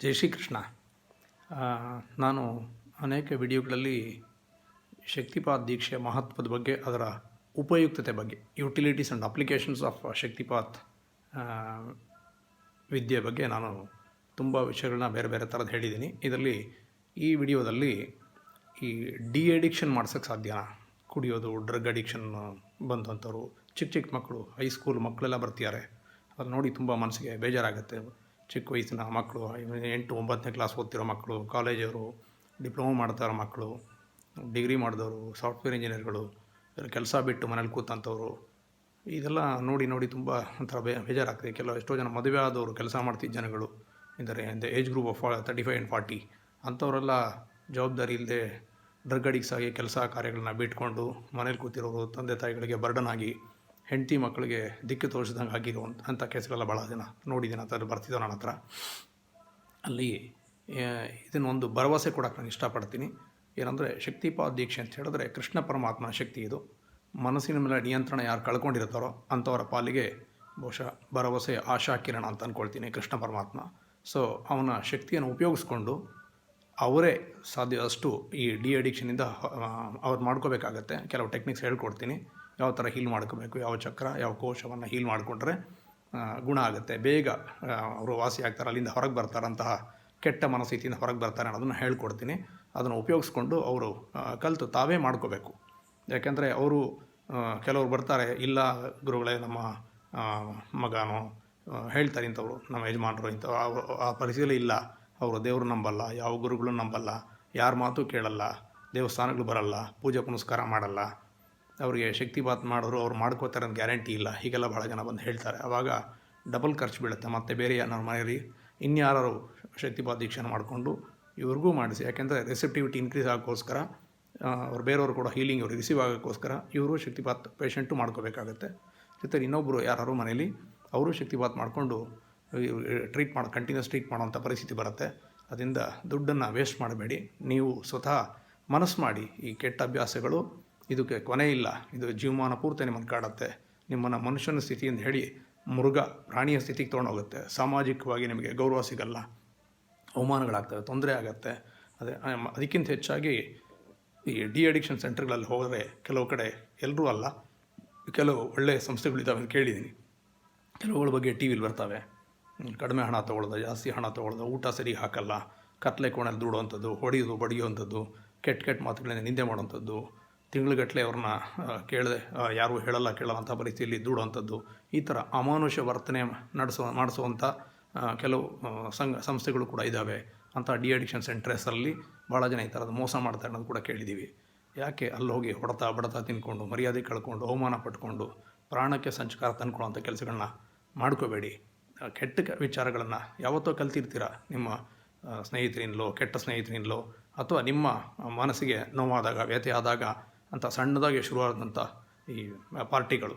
ಜೈ ಶ್ರೀಕೃಷ್ಣ. ನಾನು ಅನೇಕ ವಿಡಿಯೋಗಳಲ್ಲಿ ಶಕ್ತಿಪಾತ್ ದೀಕ್ಷೆಯ ಮಹತ್ವದ ಬಗ್ಗೆ, ಅದರ ಉಪಯುಕ್ತತೆ ಬಗ್ಗೆ, ಯುಟಿಲಿಟೀಸ್ ಆ್ಯಂಡ್ ಅಪ್ಲಿಕೇಶನ್ಸ್ ಆಫ್ ಶಕ್ತಿಪಾತ್ ವಿದ್ಯೆ ಬಗ್ಗೆ ನಾನು ತುಂಬ ವಿಷಯಗಳನ್ನ ಬೇರೆ ಬೇರೆ ಥರದ್ದು ಹೇಳಿದ್ದೀನಿ. ಇದರಲ್ಲಿ ಈ ವಿಡಿಯೋದಲ್ಲಿ ಈ ಅಡಿಕ್ಷನ್ ಮಾಡ್ಸೋಕ್ಕೆ ಸಾಧ್ಯನಾ? ಕುಡಿಯೋದು, ಡ್ರಗ್ ಅಡಿಕ್ಷನ್ ಬಂದಂಥವ್ರು, ಚಿಕ್ಕ ಮಕ್ಕಳು, ಹೈಸ್ಕೂಲ್ ಮಕ್ಕಳೆಲ್ಲ ಬರ್ತಿದ್ದಾರೆ. ಅದು ನೋಡಿ ತುಂಬ ಮನಸ್ಸಿಗೆ ಬೇಜಾರಾಗುತ್ತೆ. ಚಿಕ್ಕ ವಯಸ್ಸಿನ ಮಕ್ಕಳು, 8-9ನೇ ಕ್ಲಾಸ್ ಓದ್ತಿರೋ ಮಕ್ಕಳು, ಕಾಲೇಜವರು, ಡಿಪ್ಲೊಮಾ ಮಾಡ್ತಾರೋ ಮಕ್ಕಳು, ಡಿಗ್ರಿ ಮಾಡಿದವರು, ಸಾಫ್ಟ್ವೇರ್ ಇಂಜಿನಿಯರ್ಗಳು, ಕೆಲಸ ಬಿಟ್ಟು ಮನೇಲಿ ಕೂತಂಥವ್ರು, ಇದೆಲ್ಲ ನೋಡಿ ತುಂಬ ಒಂಥರ ಬೇಜಾರಾಗ್ತದೆ. ಎಷ್ಟೋ ಜನ ಮದುವೆ ಆದವರು, ಕೆಲಸ ಮಾಡ್ತಿದ್ದ ಜನಗಳು ಇದ್ದಾರೆ, ಏಜ್ ಗ್ರೂಪ್ ಆಫ್ 35 and 40 ಅಂಥವರೆಲ್ಲ ಜವಾಬ್ದಾರಿ ಇಲ್ಲದೆ ಡ್ರಗ್ ಅಡಿಕ್ಟ್ಸ್ ಆಗಿ ಕೆಲಸ ಕಾರ್ಯಗಳನ್ನ ಬಿಟ್ಕೊಂಡು ಮನೇಲಿ ಕೂತಿರೋರು, ತಂದೆ ತಾಯಿಗಳಿಗೆ ಬರ್ಡನ್ ಆಗಿ, ಹೆಂಡತಿ ಮಕ್ಕಳಿಗೆ ದಿಕ್ಕು ತೋರಿಸಿದಂಗೆ ಆಗಿರುವಂಥ ಕೇಸ್ಗಳೆಲ್ಲ ಭಾಳ ಜನ ನೋಡಿದ್ದೀನಿ. ಅಂತ ಬರ್ತಿದ್ದೋ ನನ್ನ ಹತ್ರ. ಅಲ್ಲಿ ಇದನ್ನೊಂದು ಭರವಸೆ ಕೊಡೋಕ್ಕೆ ನಾನು ಇಷ್ಟಪಡ್ತೀನಿ. ಏನಂದರೆ, ಶಕ್ತಿಪಾತ್ ದೀಕ್ಷೆ ಅಂತ ಹೇಳಿದ್ರೆ ಕೃಷ್ಣ ಪರಮಾತ್ಮನ ಶಕ್ತಿ ಇದು. ಮನಸ್ಸಿನ ಮೇಲೆ ನಿಯಂತ್ರಣ ಯಾರು ಕಳ್ಕೊಂಡಿರ್ತಾರೋ ಅಂಥವರ ಪಾಲಿಗೆ ಬಹುಶಃ ಭರವಸೆ, ಆಶಾ ಕಿರಣ ಅಂತ ಅಂದ್ಕೊಳ್ತೀನಿ ಕೃಷ್ಣ ಪರಮಾತ್ಮ. ಸೊ ಅವನ ಶಕ್ತಿಯನ್ನು ಉಪಯೋಗಿಸ್ಕೊಂಡು ಅವರೇ ಸಾಧ್ಯದಷ್ಟು ಈ ಅಡಿಕ್ಷನಿಂದ ಅವ್ರು ಮಾಡ್ಕೋಬೇಕಾಗತ್ತೆ. ಕೆಲವು ಟೆಕ್ನಿಕ್ಸ್ ಹೇಳ್ಕೊಡ್ತೀನಿ, ಯಾವ ಥರ ಹೀಲ್ ಮಾಡ್ಕೋಬೇಕು, ಯಾವ ಚಕ್ರ, ಯಾವ ಕೋಶವನ್ನು ಹೀಲ್ ಮಾಡಿಕೊಂಡ್ರೆ ಗುಣ ಆಗುತ್ತೆ, ಬೇಗ ಅವರು ವಾಸಿ ಆಗ್ತಾರೆ, ಅಲ್ಲಿಂದ ಹೊರಗೆ ಬರ್ತಾರಂತಹ ಕೆಟ್ಟ ಮನಸ್ಥಿತಿಯಿಂದ ಹೊರಗೆ ಬರ್ತಾರೆ ಅನ್ನೋದನ್ನು ಹೇಳ್ಕೊಡ್ತೀನಿ. ಅದನ್ನು ಉಪಯೋಗಿಸ್ಕೊಂಡು ಅವರು ಕಲಿತು ತಾವೇ ಮಾಡ್ಕೋಬೇಕು. ಯಾಕೆಂದರೆ ಅವರು ಕೆಲವರು ಬರ್ತಾರೆ, ಇಲ್ಲ ಗುರುಗಳೇ, ನಮ್ಮ ಮಗನೋ ಹೇಳ್ತಾರೆ ಇಂಥವ್ರು, ನಮ್ಮ ಯಜಮಾನರು ಇಂಥ ಆ ಪರಿಸ್ಥಿತಿಯಲ್ಲಿ ಇಲ್ಲ, ಅವರು ದೇವರು ನಂಬಲ್ಲ, ಯಾವ ಗುರುಗಳು ನಂಬಲ್ಲ, ಯಾರ ಮಾತು ಕೇಳಲ್ಲ, ದೇವಸ್ಥಾನಗಳು ಬರಲ್ಲ, ಪೂಜೆ ಪುನಸ್ಕಾರ ಮಾಡಲ್ಲ, ಅವರಿಗೆ ಶಕ್ತಿಪಾತ್ ಮಾಡಿದ್ರು ಅವ್ರು ಮಾಡ್ಕೋತಾರೆ ಅಂತ ಗ್ಯಾರಂಟಿ ಇಲ್ಲ, ಹೀಗೆಲ್ಲ ಭಾಳ ಜನ ಬಂದು ಹೇಳ್ತಾರೆ. ಆವಾಗ ಡಬಲ್ ಖರ್ಚು ಬೀಳುತ್ತೆ. ಮತ್ತು ಬೇರೆ ನಮ್ಮ ಮನೆಯಲ್ಲಿ ಇನ್ಯಾರು ಶಕ್ತಿಪಾತ್ ದೀಕ್ಷೆನ ಮಾಡಿಕೊಂಡು ಇವ್ರಿಗೂ ಮಾಡಿಸಿ. ಯಾಕೆಂದರೆ ರೆಸಿಪ್ಟಿವಿಟಿ ಇನ್ಕ್ರೀಸ್ ಆಗೋಕ್ಕೋಸ್ಕರ, ಅವ್ರು ಬೇರೆಯವರು ಕೂಡ ಹೀಲಿಂಗ್ ಅವ್ರಿಗೆ ರಿಸೀವ್ ಆಗೋಕ್ಕೋಸ್ಕರ ಇವರು ಶಕ್ತಿಪಾತ್ ಪೇಷಂಟು ಮಾಡ್ಕೋಬೇಕಾಗತ್ತೆ. ಜೊತೆಗೆ ಇನ್ನೊಬ್ಬರು ಯಾರು ಮನೇಲಿ ಅವರು ಶಕ್ತಿಪಾತ್ ಮಾಡಿಕೊಂಡು ಕಂಟಿನ್ಯೂಸ್ ಟ್ರೀಟ್ ಮಾಡೋವಂಥ ಪರಿಸ್ಥಿತಿ ಬರುತ್ತೆ. ಅದರಿಂದ ದುಡ್ಡನ್ನು ವೇಸ್ಟ್ ಮಾಡಬೇಡಿ. ನೀವು ಸ್ವತಃ ಮನಸ್ಸು ಮಾಡಿ, ಈ ಕೆಟ್ಟ ಅಭ್ಯಾಸಗಳು ಇದಕ್ಕೆ ಕೊನೆ ಇಲ್ಲ, ಇದು ಜೀವಮಾನ ಪೂರ್ತಿ ನಿಮ್ಮನ್ನು ಕಾಡುತ್ತೆ. ನಿಮ್ಮನ್ನು ಮನುಷ್ಯನ ಸ್ಥಿತಿಯಿಂದ ಹೇಳಿ ಮೃಗ, ಪ್ರಾಣಿಯ ಸ್ಥಿತಿಗೆ ತೊಗೊಂಡೋಗುತ್ತೆ. ಸಾಮಾಜಿಕವಾಗಿ ನಿಮಗೆ ಗೌರವ ಸಿಗಲ್ಲ, ಅವಮಾನಗಳಾಗ್ತವೆ, ತೊಂದರೆ ಆಗುತ್ತೆ. ಅದಕ್ಕಿಂತ ಹೆಚ್ಚಾಗಿ ಈ ಅಡಿಕ್ಷನ್ ಸೆಂಟರ್ಗಳಲ್ಲಿ ಹೋದರೆ ಕೆಲವು ಕಡೆ, ಎಲ್ಲರೂ ಅಲ್ಲ, ಕೆಲವು ಒಳ್ಳೆಯ ಸಂಸ್ಥೆಗಳಿದ್ದಾವೆ ಅಂತ ಕೇಳಿದ್ದೀನಿ. ಕೆಲವುಗಳ ಬಗ್ಗೆ ಟಿ ವಿಲಿ ಬರ್ತವೆ. ಕಡಿಮೆ ಹಣ ತೊಗೊಳ್ಳೋದು, ಜಾಸ್ತಿ ಹಣ ತೊಗೊಳ್ಳೋದು, ಊಟ ಸರಿ ಹಾಕಲ್ಲ, ಕತ್ಲೆ ಕೋಣೆಯಲ್ಲಿ ದೂಡುವಂಥದ್ದು, ಹೊಡೆಯೋದು ಬಡಿಯುವಂಥದ್ದು, ಕೆಟ್ಟ ಮಾತುಗಳಿಂದ ನಿಂದೆ ಮಾಡುವಂಥದ್ದು, ತಿಂಗಳುಗಟ್ಟಲೆ ಅವ್ರನ್ನ ಕೇಳದೆ, ಯಾರೂ ಹೇಳಲ್ಲ ಕೇಳಲ್ಲ ಅಂಥ ಪರಿಸ್ಥಿತಿಯಲ್ಲಿ ದೂಡುವಂಥದ್ದು, ಈ ಥರ ಅಮಾನುಷ ವರ್ತನೆ ಮಾಡಿಸುವಂಥ ಕೆಲವು ಸಂಸ್ಥೆಗಳು ಕೂಡ ಇದ್ದಾವೆ. ಅಂಥ ಅಡಿಕ್ಷನ್ ಸೆಂಟರ್ಸಲ್ಲಿ ಭಾಳ ಜನ ಈ ಥರದ್ದು ಮೋಸ ಮಾಡ್ತಾರೆ ಅನ್ನೋದು ಕೂಡ ಕೇಳಿದ್ದೀವಿ. ಯಾಕೆ ಅಲ್ಲಿ ಹೋಗಿ ಬಡತ ತಿನ್ಕೊಂಡು, ಮರ್ಯಾದೆ ಕಳ್ಕೊಂಡು, ಅವಮಾನ ಪಟ್ಕೊಂಡು, ಪ್ರಾಣಕ್ಕೆ ಸಂಚಕಾರ ತಂದ್ಕೊಳ್ಳೋಂಥ ಕೆಲಸಗಳನ್ನ ಮಾಡ್ಕೋಬೇಡಿ. ಕೆಟ್ಟ ವಿಚಾರಗಳನ್ನು ಯಾವತ್ತೋ ಕಲ್ತಿರ್ತೀರ, ನಿಮ್ಮ ಸ್ನೇಹಿತರಿನಲ್ಲೋ, ಕೆಟ್ಟ ಸ್ನೇಹಿತರಿನಲ್ಲೋ, ಅಥವಾ ನಿಮ್ಮ ಮನಸ್ಸಿಗೆ ನೋವಾದಾಗ, ವ್ಯಥೆ ಆದಾಗ ಅಂಥ ಸಣ್ಣದಾಗಿ ಶುರುವಾದಂಥ ಈ ಪಾರ್ಟಿಗಳು,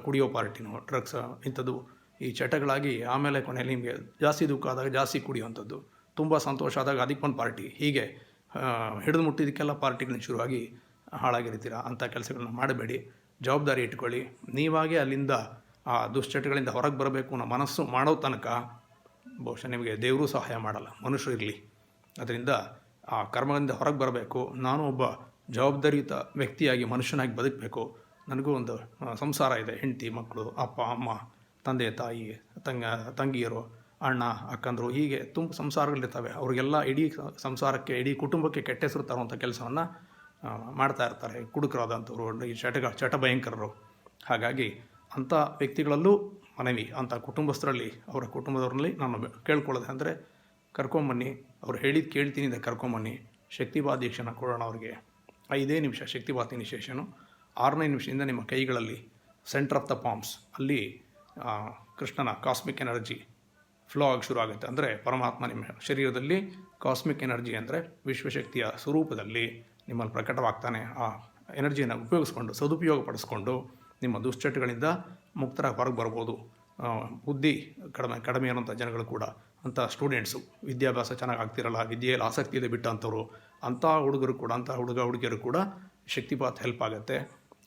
ಕುಡಿಯೋ ಪಾರ್ಟಿನೋ, ಡ್ರಗ್ಸ್, ಇಂಥದ್ದು ಈ ಚಟಗಳಾಗಿ ಆಮೇಲೆ ಕೊನೆಯಲ್ಲಿ ನಿಮಗೆ ಜಾಸ್ತಿ ದುಃಖ ಆದಾಗ ಜಾಸ್ತಿ ಕುಡಿಯುವಂಥದ್ದು, ತುಂಬ ಸಂತೋಷ ಆದಾಗ ಅದಕ್ಕೊಂದು ಪಾರ್ಟಿ, ಹೀಗೆ ಹಿಡಿದು ಮುಟ್ಟಿದ್ದಕ್ಕೆಲ್ಲ ಪಾರ್ಟಿಗಳನ್ನ ಶುರುವಾಗಿ ಹಾಳಾಗಿರ್ತೀರ. ಅಂಥ ಕೆಲಸಗಳನ್ನ ಮಾಡಬೇಡಿ. ಜವಾಬ್ದಾರಿ ಇಟ್ಕೊಳ್ಳಿ. ನೀವಾಗೇ ಅಲ್ಲಿಂದ ಆ ದುಶ್ಚಟಗಳಿಂದ ಹೊರಗೆ ಬರಬೇಕು ಅನ್ನೋ ಮನಸ್ಸು ಮಾಡೋ ತನಕ ಬಹುಶಃ ನಿಮಗೆ ದೇವರು ಸಹಾಯ ಮಾಡಲ್ಲ, ಮನುಷ್ಯರು ಇರಲಿ. ಅದರಿಂದ ಆ ಕರ್ಮಗಳಿಂದ ಹೊರಗೆ ಬರಬೇಕು. ನಾನು ಒಬ್ಬ ಜವಾಬ್ದಾರಿಯುತ ವ್ಯಕ್ತಿಯಾಗಿ, ಮನುಷ್ಯನಾಗಿ ಬದುಕಬೇಕು. ನನಗೂ ಒಂದು ಸಂಸಾರ ಇದೆ, ಹೆಂಡತಿ, ಮಕ್ಕಳು, ಅಪ್ಪ ಅಮ್ಮ, ತಂದೆ ತಾಯಿ, ತಂಗಿಯರು, ಅಣ್ಣ ಅಕ್ಕಂದರು, ಹೀಗೆ ತುಂಬ ಸಂಸಾರಗಳಿರ್ತವೆ. ಅವ್ರಿಗೆಲ್ಲ ಇಡೀ ಸಂಸಾರಕ್ಕೆ, ಇಡೀ ಕುಟುಂಬಕ್ಕೆ ಕೆಟ್ಟ ಹೆಸರು ತರುವಂಥ ಕೆಲಸವನ್ನು ಮಾಡ್ತಾ ಇರ್ತಾರೆ ಕುಡುಕರಾದಂಥವ್ರು, ಈ ಚಟ ಭಯಂಕರರು. ಹಾಗಾಗಿ ಅಂಥ ವ್ಯಕ್ತಿಗಳಲ್ಲೂ ಮನವಿ, ಅಂಥ ಕುಟುಂಬಸ್ಥರಲ್ಲಿ, ಅವರ ಕುಟುಂಬದವ್ರಲ್ಲಿ ನಾನು ಕೇಳ್ಕೊಳ್ಳೋದು ಅಂದರೆ, ಕರ್ಕೊಂಬನ್ನಿ, ಅವ್ರು ಹೇಳಿದ್ದು ಕೇಳ್ತೀನಿ ಅಂತ ಕರ್ಕೊಂಬನ್ನಿ. ಶಕ್ತಿಪಾತ್ ದೀಕ್ಷೆನ ಕೊಡೋಣ ಅವ್ರಿಗೆ. 5 ನಿಮಿಷ ಶಕ್ತಿಪಾತ್ ಇನಿಷಿಯೇಷನು. 6ನೇ ನಿಮಿಷದಿಂದ ನಿಮ್ಮ ಕೈಗಳಲ್ಲಿ ಸೆಂಟರ್ ಆಫ್ ದ ಪಾಮ್ಸ್ ಅಲ್ಲಿ ಕೃಷ್ಣನ ಕಾಸ್ಮಿಕ್ ಎನರ್ಜಿ ಫ್ಲೋ ಆಗಿ ಶುರು ಆಗುತ್ತೆ. ಅಂದರೆ ಪರಮಾತ್ಮ ನಿಮ್ಮ ಶರೀರದಲ್ಲಿ ಕಾಸ್ಮಿಕ್ ಎನರ್ಜಿ ಅಂದರೆ ವಿಶ್ವಶಕ್ತಿಯ ಸ್ವರೂಪದಲ್ಲಿ ನಿಮ್ಮಲ್ಲಿ ಪ್ರಕಟವಾಗ್ತಾನೆ. ಆ ಎನರ್ಜಿಯನ್ನು ಉಪಯೋಗಿಸ್ಕೊಂಡು, ಸದುಪಯೋಗಪಡಿಸ್ಕೊಂಡು ನಿಮ್ಮ ದುಶ್ಚಟಗಳಿಂದ ಮುಕ್ತರಾಗಿ ಹೊರಗೆ ಬರ್ಬೋದು. ಬುದ್ಧಿ ಕಡಿಮೆ ಇರೋಂಥ ಜನಗಳು ಕೂಡ, ಅಂಥ ಸ್ಟೂಡೆಂಟ್ಸು, ವಿದ್ಯಾಭ್ಯಾಸ ಚೆನ್ನಾಗಿ ಆಗ್ತಿರಲ್ಲ, ವಿದ್ಯೆಯಲ್ಲಿ ಆಸಕ್ತಿ ಇದೆ ಬಿಟ್ಟಂಥವ್ರು, ಅಂಥ ಹುಡುಗರು ಕೂಡ, ಅಂಥ ಹುಡುಗಿಯರು ಕೂಡ ಶಕ್ತಿಪಾತ್ ಹೆಲ್ಪ್ ಆಗುತ್ತೆ.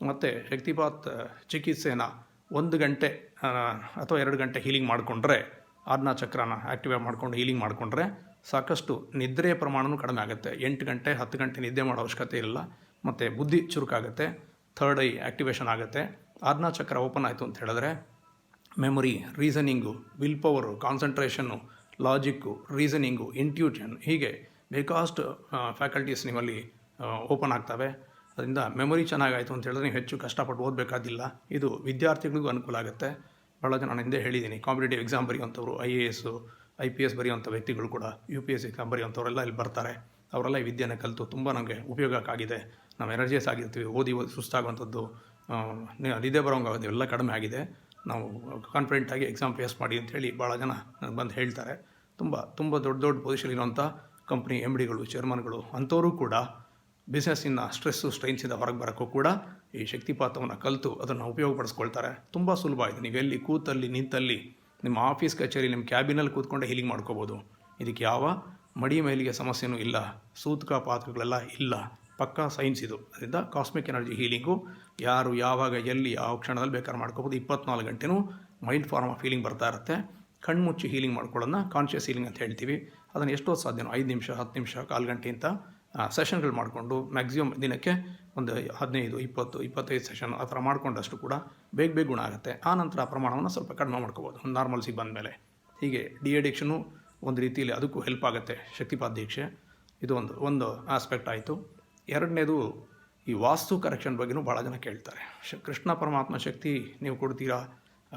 ಮತ್ತು ಶಕ್ತಿಪಾತ್ ಚಿಕಿತ್ಸೆನ 1 ಗಂಟೆ ಅಥವಾ 2 ಗಂಟೆ ಹೀಲಿಂಗ್ ಮಾಡಿಕೊಂಡ್ರೆ ಆಜ್ಞಾ ಚಕ್ರನ ಆ್ಯಕ್ಟಿವೇಟ್ ಮಾಡ್ಕೊಂಡು ಹೀಲಿಂಗ್ ಮಾಡಿಕೊಂಡ್ರೆ ಸಾಕಷ್ಟು ನಿದ್ರೆಯ ಪ್ರಮಾಣವೂ ಕಡಿಮೆ ಆಗುತ್ತೆ. 8 ಗಂಟೆ 10 ಗಂಟೆ ನಿದ್ದೆ ಮಾಡೋ ಅವಶ್ಯಕತೆ ಇಲ್ಲ. ಮತ್ತು ಬುದ್ಧಿ ಚುರುಕಾಗುತ್ತೆ, ಥರ್ಡ್ ಐ ಆ್ಯಕ್ಟಿವೇಶನ್ ಆಗುತ್ತೆ. ಆಜ್ಞಾ ಚಕ್ರ ಓಪನ್ ಆಯಿತು ಅಂತ ಹೇಳಿದ್ರೆ memory, reasoning, will power, concentration, logic, reasoning, intuition, ಹೀಗೆ ಬೇಕಾಷ್ಟು ಫ್ಯಾಕಲ್ಟೀಸ್ ನಿಮ್ಮಲ್ಲಿ ಓಪನ್ ಆಗ್ತವೆ. ಅದರಿಂದ ಮೆಮೊರಿ ಚೆನ್ನಾಗಾಯಿತು ಅಂತ ಹೇಳಿದ್ರೆ ನೀವು ಹೆಚ್ಚು ಕಷ್ಟಪಟ್ಟು ಓದಬೇಕಾದಿಲ್ಲ. ಇದು ವಿದ್ಯಾರ್ಥಿಗಳಿಗೂ ಅನುಕೂಲ ಆಗುತ್ತೆ. ಭಾಳ ಜನ ನಾನು ಹಿಂದೆ ಹೇಳಿದ್ದೀನಿ, ಕಾಂಪಿಟೇಟಿವ್ ಎಕ್ಸಾಮ್ ಬರೆಯುವಂಥವ್ರು, IAS, IPS ಬರೆಯುವಂಥ ವ್ಯಕ್ತಿಗಳು ಕೂಡ UPSC ಎಕ್ಸಾಮ್ ಬರೆಯುವಂಥವರೆಲ್ಲ ಇಲ್ಲಿ ಬರ್ತಾರೆ. ಅವರೆಲ್ಲ ಈ ವಿದ್ಯೆನ ಕಲಿತು ತುಂಬ ನಮಗೆ ಉಪಯೋಗಕ್ಕಾಗಿದೆ. ನಾವು ಎನರ್ಜಿಯಸ್ ಆಗಿರ್ತೀವಿ, ಓದಿ ಸುಸ್ತಾಗುವಂಥದ್ದು, ನಿದ್ದೆ ಬರೋಂಗಾಗೋದು ಎಲ್ಲ ಕಡಿಮೆ ಆಗಿದೆ. ನಾವು ಕಾನ್ಫಿಡೆಂಟಾಗಿ ಎಕ್ಸಾಮ್ ಫೇಸ್ ಮಾಡಿ ಅಂಥೇಳಿ ಭಾಳ ಜನ ನನಗೆ ಬಂದು ಹೇಳ್ತಾರೆ. ತುಂಬ ದೊಡ್ಡ ಪೊಸಿಷನ್ ಇರುವಂಥ ಕಂಪ್ನಿ MDಗಳು, ಚೇರ್ಮನ್ಗಳು ಅಂಥವರು ಕೂಡ ಬಿಸ್ನೆಸ್ಸಿನ ಸ್ಟ್ರೆಸ್ಸು ಸ್ಟ್ರೈನ್ಸಿಂದ ಹೊರಗೆ ಬರೋಕ್ಕೂ ಕೂಡ ಈ ಶಕ್ತಿಪಾತವನ್ನು ಕಲಿತು ಅದನ್ನು ಉಪಯೋಗಪಡಿಸ್ಕೊಳ್ತಾರೆ. ತುಂಬ ಸುಲಭ ಇದೆ. ನೀವೆಲ್ಲಿ ಕೂತಲ್ಲಿ ನಿಂತಲ್ಲಿ ನಿಮ್ಮ ಆಫೀಸ್ ಕಚೇರಿ ನಿಮ್ಮ ಕ್ಯಾಬಿನಲ್ಲಿ ಕೂತ್ಕೊಂಡೆ ಹೀಲಿಂಗ್ ಮಾಡ್ಕೋಬೋದು. ಇದಕ್ಕೆ ಯಾವ ಮಡಿ ಮೇಲಿಗೆ ಸಮಸ್ಯೆನೂ ಇಲ್ಲ, ಸೂತಕ ಪಾತ್ರಗಳೆಲ್ಲ ಇಲ್ಲ, ಪಕ್ಕಾ ಸೈನ್ಸ್ ಇದು. ಅದರಿಂದ ಕಾಸ್ಮಿಕ್ ಎನರ್ಜಿ ಹೀಲಿಂಗು ಯಾರು ಯಾವಾಗ ಎಲ್ಲಿ ಯಾವ ಕ್ಷಣದಲ್ಲಿ ಬೇಕಾದ್ರೆ ಮಾಡ್ಕೋಬೋದು. 24 ಗಂಟೆನೂ ಮೈಲ್ಡ್ ಫಾರ್ಮ್ ಆಫ್ ಹೀಲಿಂಗ್ ಬರ್ತಾ ಇರುತ್ತೆ. ಕಣ್ಮುಚ್ಚಿ ಹೀಲಿಂಗ್ ಮಾಡ್ಕೊಳ್ಳೋದನ್ನ ಕಾನ್ಷಿಯಸ್ ಹೀಲಿಂಗ್ ಅಂತ ಹೇಳ್ತೀವಿ. ಅದನ್ನು ಎಷ್ಟೋ ಸಾಧ್ಯನೋ 5 ನಿಮಿಷ 10 ನಿಮಿಷ ಕಾಲು ಗಂಟೆ ಅಂತ ಸೆಷನ್ಗಳು ಮಾಡಿಕೊಂಡು ಮ್ಯಾಕ್ಸಿಮಮ್ ದಿನಕ್ಕೆ ಒಂದು 15, 20, 25 ಸೆಷನ್ ಆ ಥರ ಮಾಡ್ಕೊಂಡಷ್ಟು ಕೂಡ ಬೇಗ ಗುಣ ಆಗುತ್ತೆ. ಆ ನಂತರ ಆ ಪ್ರಮಾಣವನ್ನು ಸ್ವಲ್ಪ ಕಡಿಮೆ ಮಾಡ್ಕೋಬೋದು ಒಂದು ನಾರ್ಮಲ್ಸಿಗೆ ಬಂದ ಮೇಲೆ. ಹೀಗೆ ಡಿಅಡಿಕ್ಷನು ಒಂದು ರೀತಿಯಲ್ಲಿ ಅದಕ್ಕೂ ಹೆಲ್ಪ್ ಆಗುತ್ತೆ ಶಕ್ತಿಪಾತ ದೀಕ್ಷೆ. ಇದು ಒಂದು ಆಸ್ಪೆಕ್ಟ್ ಆಯಿತು. ಎರಡನೇದು ಈ ವಾಸ್ತು ಕರೆಕ್ಷನ್ ಬಗ್ಗೆನೂ ಭಾಳ ಜನ ಕೇಳ್ತಾರೆ. ಕೃಷ್ಣ ಪರಮಾತ್ಮ ಶಕ್ತಿ ನೀವು ಕೊಡ್ತೀರಾ,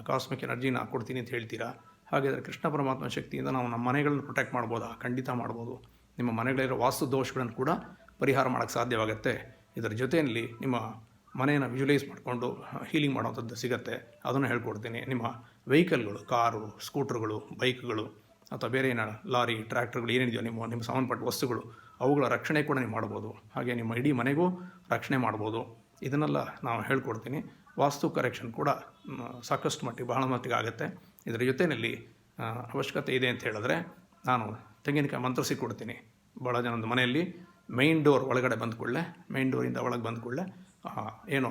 ಕಾಸ್ಮಿಕ್ ಎನರ್ಜಿನ ಕೊಡ್ತೀನಿ ಅಂತ ಹೇಳ್ತೀರಾ. ಹಾಗಾದರೆ ಕೃಷ್ಣ ಪರಮಾತ್ಮ ಶಕ್ತಿಯಿಂದ ನಾವು ನಮ್ಮ ಮನೆಗಳನ್ನು ಪ್ರೊಟೆಕ್ಟ್ ಮಾಡ್ಬೋದಾ? ಖಂಡಿತ ಮಾಡ್ಬೋದು. ನಿಮ್ಮ ಮನೆಗಳಿರೋ ವಾಸ್ತು ದೋಷಗಳನ್ನು ಕೂಡ ಪರಿಹಾರ ಮಾಡೋಕ್ಕೆ ಸಾಧ್ಯವಾಗುತ್ತೆ. ಇದರ ಜೊತೆಯಲ್ಲಿ ನಿಮ್ಮ ಮನೆಯನ್ನು ವಿಜುವಲೈಸ್ ಮಾಡಿಕೊಂಡು ಹೀಲಿಂಗ್ ಮಾಡೋವಂಥದ್ದು ಸಿಗುತ್ತೆ, ಅದನ್ನು ಹೇಳ್ಕೊಡ್ತೀನಿ. ನಿಮ್ಮ ವೆಹಿಕಲ್ಗಳು, ಕಾರು, ಸ್ಕೂಟ್ರುಗಳು, ಬೈಕ್ಗಳು ಅಥವಾ ಬೇರೆ ಏನೋ ಲಾರಿ, ಟ್ರ್ಯಾಕ್ಟರ್ಗಳು ಏನೇನಿದೆಯೋ ನಿಮ್ಮ ಸಂಬಂಧಪಟ್ಟ ವಸ್ತುಗಳು, ಅವುಗಳ ರಕ್ಷಣೆ ಕೂಡ ನೀವು ಮಾಡ್ಬೋದು. ಹಾಗೆ ನಿಮ್ಮ ಇಡೀ ಮನೆಗೂ ರಕ್ಷಣೆ ಮಾಡ್ಬೋದು. ಇದನ್ನೆಲ್ಲ ನಾವು ಹೇಳ್ಕೊಡ್ತೀನಿ. ವಾಸ್ತು ಕರೆಕ್ಷನ್ ಕೂಡ ಸಾಕಷ್ಟು ಮಟ್ಟಿಗೆ ಬಹಳ ಮಟ್ಟಿಗೆ ಆಗುತ್ತೆ. ಇದರ ಜೊತೆಯಲ್ಲಿ ಅವಶ್ಯಕತೆ ಇದೆ ಅಂತ ಹೇಳಿದ್ರೆ ನಾನು ತೆಂಗಿನಕಾಯಿ ಮಂತ್ರಿಸಿ ಕೊಡ್ತೀನಿ. ಭಾಳ ಜನದ ಮನೆಯಲ್ಲಿ ಮೈನ್ ಡೋರ್ ಒಳಗಡೆ ಬಂದ್ಕೊಳ್ಳೆ, ಮೈನ್ ಡೋರಿಂದ ಒಳಗೆ ಬಂದ್ಕೊಳ್ಳೆ ಏನೋ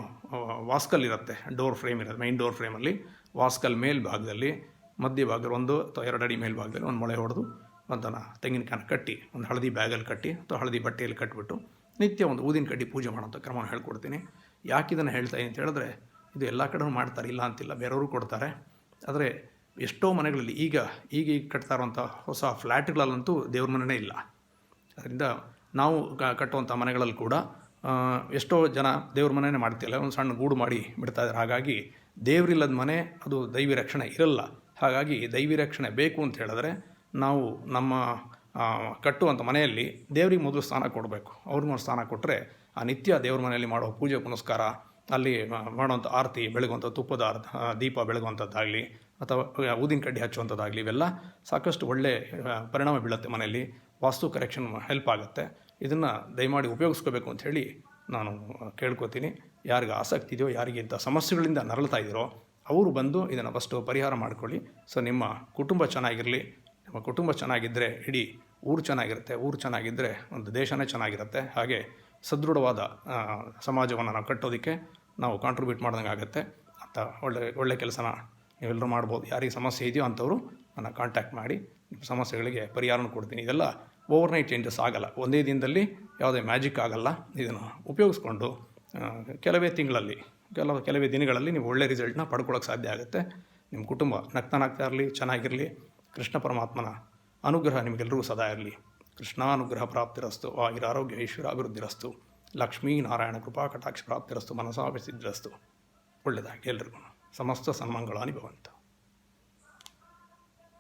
ವಾಸ್ಕಲ್ ಇರುತ್ತೆ, ಡೋರ್ ಫ್ರೇಮ್ ಇರುತ್ತೆ. ಮೈನ್ ಡೋರ್ ಫ್ರೇಮಲ್ಲಿ ವಾಸ್ಕಲ್ ಮೇಲ್ಭಾಗದಲ್ಲಿ ಮಧ್ಯಭಾಗದಲ್ಲಿ 1 ಅಥವಾ 2 ಅಡಿ ಮೇಲ್ಭಾಗದಲ್ಲಿ ಒಂದು ಮೊಳೆ ಹೊಡೆದು ಅದನ್ನು ತೆಂಗಿನಕಾಯಿನ ಕಟ್ಟಿ ಒಂದು ಹಳದಿ ಬ್ಯಾಗಲ್ಲಿ ಕಟ್ಟಿ ಅಥವಾ ಹಳದಿ ಬಟ್ಟೆಯಲ್ಲಿ ಕಟ್ಟಿಬಿಟ್ಟು ನಿತ್ಯ ಒಂದು ಊದಿನ ಕಡ್ಡಿ ಪೂಜೆ ಮಾಡೋಂಥ ಕ್ರಮವನ್ನು ಹೇಳ್ಕೊಡ್ತೀನಿ. ಯಾಕೆ ಇದನ್ನು ಹೇಳ್ತಾ ಅಂತ ಹೇಳಿದ್ರೆ ಇದು ಎಲ್ಲ ಕಡೆಯೂ ಮಾಡ್ತಾರೆ, ಇಲ್ಲ ಅಂತಿಲ್ಲ, ಬೇರೆಯವರು ಕೊಡ್ತಾರೆ. ಆದರೆ ಎಷ್ಟೋ ಮನೆಗಳಲ್ಲಿ ಈಗ ಕಟ್ತಾ ಇರುವಂಥ ಹೊಸ ಫ್ಲ್ಯಾಟ್ಗಳಲ್ಲಂತೂ ದೇವ್ರ ಮನೆಯೇ ಇಲ್ಲ. ಅದರಿಂದ ನಾವು ಕಟ್ಟುವಂಥ ಮನೆಗಳಲ್ಲಿ ಕೂಡ ಎಷ್ಟೋ ಜನ ದೇವ್ರ ಮನೆಯೇ ಮಾಡ್ತಿಲ್ಲ, ಒಂದು ಸಣ್ಣ ಗೂಡು ಮಾಡಿ ಬಿಡ್ತಾಯಿದ್ದಾರೆ. ಹಾಗಾಗಿ ದೇವರಿಲ್ಲದ ಮನೆ ಅದು ದೈವಿ ರಕ್ಷಣೆ ಇರಲ್ಲ. ಹಾಗಾಗಿ ದೈವಿ ರಕ್ಷಣೆ ಬೇಕು ಅಂತ ಹೇಳಿದ್ರೆ ನಾವು ನಮ್ಮ ಕಟ್ಟುವಂಥ ಮನೆಯಲ್ಲಿ ದೇವ್ರಿಗೆ ಮೊದಲು ಸ್ಥಾನ ಕೊಡಬೇಕು. ಅವ್ರಿಗೆ ಒಂದು ಸ್ಥಾನ ಕೊಟ್ಟರೆ ಆ ನಿತ್ಯ ದೇವ್ರ ಮನೆಯಲ್ಲಿ ಮಾಡೋ ಪೂಜೆ ಪುನಸ್ಕಾರ, ಅಲ್ಲಿ ಮಾಡುವಂಥ ಆರತಿ, ಬೆಳಗುವಂಥ ತುಪ್ಪದ ದೀಪ ಬೆಳಗುವಂಥದ್ದಾಗಲಿ ಅಥವಾ ಊದಿನ ಕಡ್ಡಿ ಹಚ್ಚುವಂಥದ್ದಾಗಲಿ, ಇವೆಲ್ಲ ಸಾಕಷ್ಟು ಒಳ್ಳೆಯ ಪರಿಣಾಮ ಬೀಳುತ್ತೆ ಮನೆಯಲ್ಲಿ. ವಾಸ್ತು ಕರೆಕ್ಷನ್ ಹೆಲ್ಪ್ ಆಗುತ್ತೆ. ಇದನ್ನು ದಯಮಾಡಿ ಉಪಯೋಗಿಸ್ಕೋಬೇಕು ಅಂಥೇಳಿ ನಾನು ಕೇಳ್ಕೊತೀನಿ. ಯಾರಿಗೆ ಆಸಕ್ತಿ ಇದೆಯೋ, ಯಾರಿಗೆ ಇಂಥ ಸಮಸ್ಯೆಗಳಿಂದ ನರಳ್ತಾ ಇದ್ದೀರೋ ಅವರು ಬಂದು ಇದನ್ನು ಫಸ್ಟು ಪರಿಹಾರ ಮಾಡ್ಕೊಳ್ಳಿ. ಸೊ ನಿಮ್ಮ ಕುಟುಂಬ ಚೆನ್ನಾಗಿರಲಿ. ನಿಮ್ಮ ಕುಟುಂಬ ಚೆನ್ನಾಗಿದ್ದರೆ ಇಡೀ ಊರು ಚೆನ್ನಾಗಿರುತ್ತೆ, ಊರು ಚೆನ್ನಾಗಿದ್ದರೆ ಒಂದು ದೇಶನೇ ಚೆನ್ನಾಗಿರುತ್ತೆ. ಹಾಗೆ ಸದೃಢವಾದ ಸಮಾಜವನ್ನು ನಾವು ಕಟ್ಟೋದಕ್ಕೆ ನಾವು ಕಾಂಟ್ರಿಬ್ಯೂಟ್ ಮಾಡ್ದಂಗೆ ಆಗುತ್ತೆ ಅಂತ ಒಳ್ಳೆ ಕೆಲಸನ ನೀವೆಲ್ಲರೂ ಮಾಡ್ಬೋದು. ಯಾರಿಗೆ ಸಮಸ್ಯೆ ಇದೆಯೋ ಅಂಥವರು ನನ್ನ ಕಾಂಟ್ಯಾಕ್ಟ್ ಮಾಡಿ ನಿಮ್ಮ ಸಮಸ್ಯೆಗಳಿಗೆ ಪರಿಹಾರನೂ ಕೊಡ್ತೀನಿ. ಇದೆಲ್ಲ ಓವರ್ನೈಟ್ ಚೇಂಜಸ್ ಆಗಲ್ಲ, ಒಂದೇ ದಿನದಲ್ಲಿ ಯಾವುದೇ ಮ್ಯಾಜಿಕ್ ಆಗಲ್ಲ. ಇದನ್ನು ಉಪಯೋಗಿಸ್ಕೊಂಡು ಕೆಲವೇ ತಿಂಗಳಲ್ಲಿ ಕೆಲವೇ ದಿನಗಳಲ್ಲಿ ನೀವು ಒಳ್ಳೆ ರಿಸಲ್ಟ್ನ ಪಡ್ಕೊಳ್ಳೋಕ್ಕೆ ಸಾಧ್ಯ ಆಗುತ್ತೆ. ನಿಮ್ಮ ಕುಟುಂಬ ನಗ್ತಾ ಇರಲಿ, ಚೆನ್ನಾಗಿರಲಿ. ಕೃಷ್ಣ ಪರಮಾತ್ಮನ ಅನುಗ್ರಹ ನಿಮಗೆಲ್ಲರಿಗೂ ಸದಾ ಇರಲಿ. ಕೃಷ್ಣಾನುಗ್ರಹ ಪ್ರಾಪ್ತಿರಸ್ತು, ಆಯುರಾರೋಗ್ಯ ಐಶ್ವರ್ಯ ಅಭಿವೃದ್ಧಿರಸ್ತು, ಲಕ್ಷ್ಮೀನಾರಾಯಣ ಕೃಪಾ ಕಟಾಕ್ಷ ಪ್ರಾಪ್ತಿರಸ್ತು, ಮನಸಾಭಿಸಿದ್ಧರಸ್ತು. ಒಳ್ಳೆಯದಾಗಿ ಎಲ್ರಿಗೂ ಸಮಸ್ತ ಸನ್ಮಂಗಳಾನಿ ಭವಂತು.